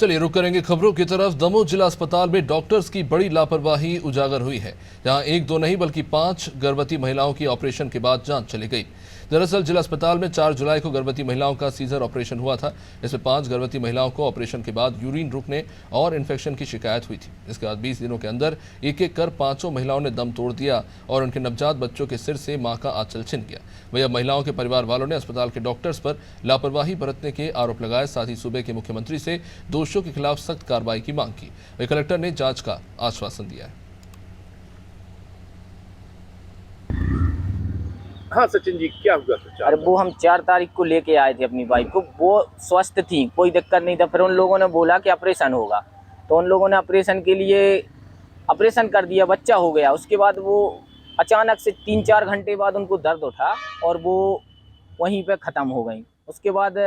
चलिए रुक करेंगे खबरों की तरफ। दमोह जिला अस्पताल में डॉक्टर्स की बड़ी लापरवाही उजागर हुई है, जहां एक दो नहीं बल्कि 5 गर्भवती महिलाओं की ऑपरेशन के बाद जान चली गई। दरअसल जिला अस्पताल में 4 जुलाई को गर्भवती महिलाओं का सीजर ऑपरेशन हुआ था। इसमें 5 गर्भवती महिलाओं को ऑपरेशन के बाद यूरिन रुकने और इन्फेक्शन की शिकायत हुई थी। इसके बाद 20 दिनों के अंदर एक एक कर 5 महिलाओं ने दम तोड़ दिया और उनके नवजात बच्चों के सिर से मां का आंचल छिन गया। वहीं अब महिलाओं के परिवार वालों ने अस्पताल के डॉक्टर्स पर लापरवाही बरतने के आरोप लगाए। साथ ही सूबे के मुख्यमंत्री से दोषियों के खिलाफ सख्त कार्रवाई की मांग की। वहीं कलेक्टर ने जांच का आश्वासन दिया है। हाँ सचिन जी, क्या हुआ था? अरे वो हम 4 तारीख को लेके आए थे अपनी वाइफ को, वो स्वस्थ थी, कोई दिक्कत नहीं था। फिर उन लोगों ने बोला कि ऑपरेशन होगा, तो उन लोगों ने ऑपरेशन के लिए ऑपरेशन कर दिया, बच्चा हो गया। उसके बाद वो अचानक से 3-4 घंटे बाद उनको दर्द उठा और वो वहीं पे ख़त्म हो गई। उसके बाद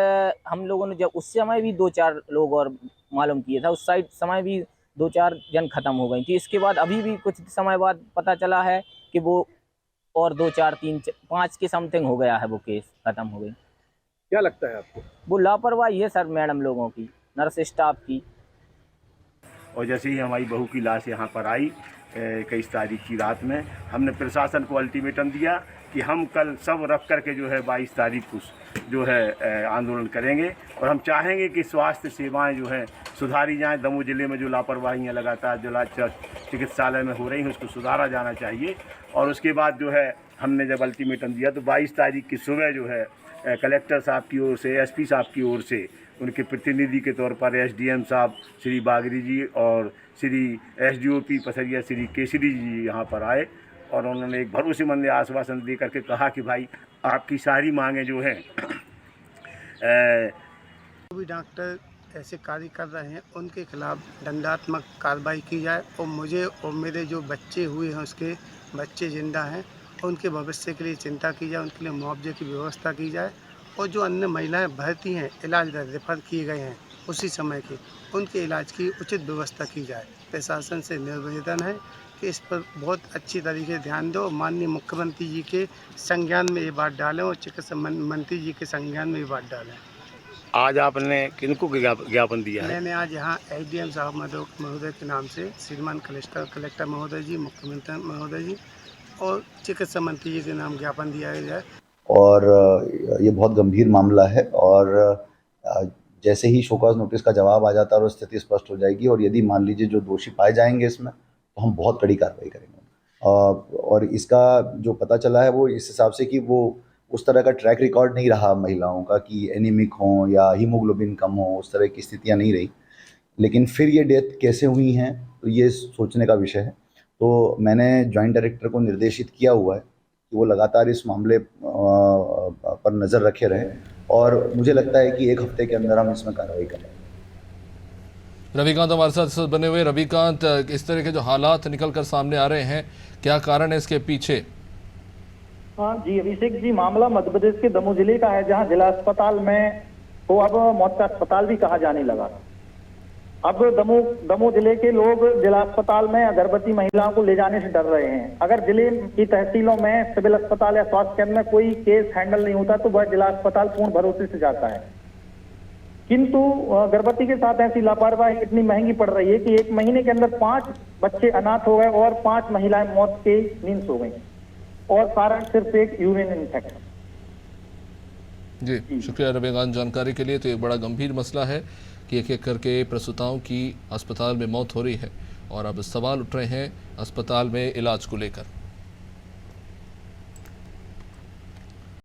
हम लोगों ने जब उस समय भी 2-4 लोग और मालूम किए था, उस साइड समय भी 2-4 जन ख़त्म हो गई थी। इसके बाद अभी भी कुछ समय बाद पता चला है कि वो और 2-4-3-5 के समथिंग हो गया है, वो केस ख़त्म हो गई। क्या लगता है आपको? वो लापरवाही है सर, मैडम लोगों की, नर्स स्टाफ की। और जैसे ही हमारी बहू की लाश यहाँ पर आई 21 तारीख की रात में, हमने प्रशासन को अल्टीमेटम दिया कि हम कल सब रख करके जो है 22 तारीख को जो है आंदोलन करेंगे और हम चाहेंगे कि स्वास्थ्य सेवाएं जो है सुधारी जाएं। दमोह जिले में जो लापरवाहियाँ लगातार जिला चिकित्सालय में हो रही हैं उसको सुधारा जाना चाहिए। और उसके बाद जो है हमने जब अल्टीमेटम दिया तो 22 तारीख की सुबह जो है कलेक्टर साहब की ओर से, एसपी साहब की ओर से, उनके प्रतिनिधि के तौर पर एसडीएम साहब श्री बागरी जी और श्री एसडीओपी पसरिया श्री केसरी जी यहाँ पर आए और उन्होंने एक भरोसेमंद आश्वासन दे करके कहा कि भाई आपकी सारी मांगें जो हैं भी डॉक्टर ऐसे कार्य कर रहे हैं उनके खिलाफ दंडात्मक कार्रवाई की जाए और मुझे और मेरे जो बच्चे हुए हैं उसके बच्चे जिंदा हैं उनके भविष्य के लिए चिंता की जाए, उनके लिए मुआवजे की व्यवस्था की जाए और जो अन्य महिलाएं भर्ती हैं, इलाज रेफर किए गए हैं उसी समय के, उनके इलाज की उचित व्यवस्था की जाए। प्रशासन से निवेदन है कि इस पर बहुत अच्छी तरीके से ध्यान दो, माननीय मुख्यमंत्री जी के संज्ञान में ये बात डालें और चिकित्सा मंत्री जी के संज्ञान में ये बात डालें। आज आपने किनको ज्ञापन दिया है? मैंने आज यहाँ एसडीएम साहब महोदय के नाम से श्रीमान कलेक्टर महोदय जी, मुख्यमंत्री महोदय जी और चिकित्सा मंत्री जी के नाम ज्ञापन दिया गया है। और ये बहुत गंभीर मामला है और जैसे ही शोकॉज नोटिस का जवाब आ जाता है और स्थिति स्पष्ट हो जाएगी और यदि मान लीजिए जो दोषी पाए जाएंगे इसमें तो हम बहुत कड़ी कार्रवाई करेंगे। और इसका जो पता चला है वो इस हिसाब से कि वो उस तरह का ट्रैक रिकॉर्ड नहीं रहा महिलाओं का कि एनीमिक हो या हीमोग्लोबिन कम हो, उस तरह की स्थितियां नहीं रही। लेकिन फिर ये डेथ कैसे हुई हैं तो ये सोचने का विषय है। तो मैंने जॉइंट डायरेक्टर को निर्देशित किया हुआ है कि वो लगातार इस मामले पर नज़र रखे रहें और मुझे लगता है कि 1 हफ्ते के अंदर हम इसमें कार्रवाई करें। रविकांत हमारे साथ बने हुए। रविकांत, इस तरह के जो हालात निकल कर सामने आ रहे हैं, क्या कारण है इसके पीछे? हाँ जी अभिषेक जी, मामला मध्य प्रदेश के दमोह जिले का है, जहां जिला अस्पताल में तो अब मौत का अस्पताल भी कहा जाने लगा। अब दमोह जिले के लोग जिला अस्पताल में गर्भवती महिलाओं को ले जाने से डर रहे हैं। अगर जिले की तहसीलों में सिविल अस्पताल या स्वास्थ्य केंद्र में कोई केस हैंडल नहीं होता तो वह जिला अस्पताल पूर्ण भरोसे से जाता है, किंतु गर्भवती के साथ ऐसी लापरवाही इतनी महंगी पड़ रही है कि 1 महीने के अंदर 5 बच्चे अनाथ हो गए और 5 महिलाएं मौत के नींद सो गई और कारण सिर्फ एक यूरिन इन्फेक्शन। जी शुक्रिया रविकांत जानकारी के लिए। तो एक बड़ा गंभीर मसला है कि एक एक करके प्रसूताओं की अस्पताल में मौत हो रही है और अब सवाल उठ रहे हैं अस्पताल में इलाज को लेकर।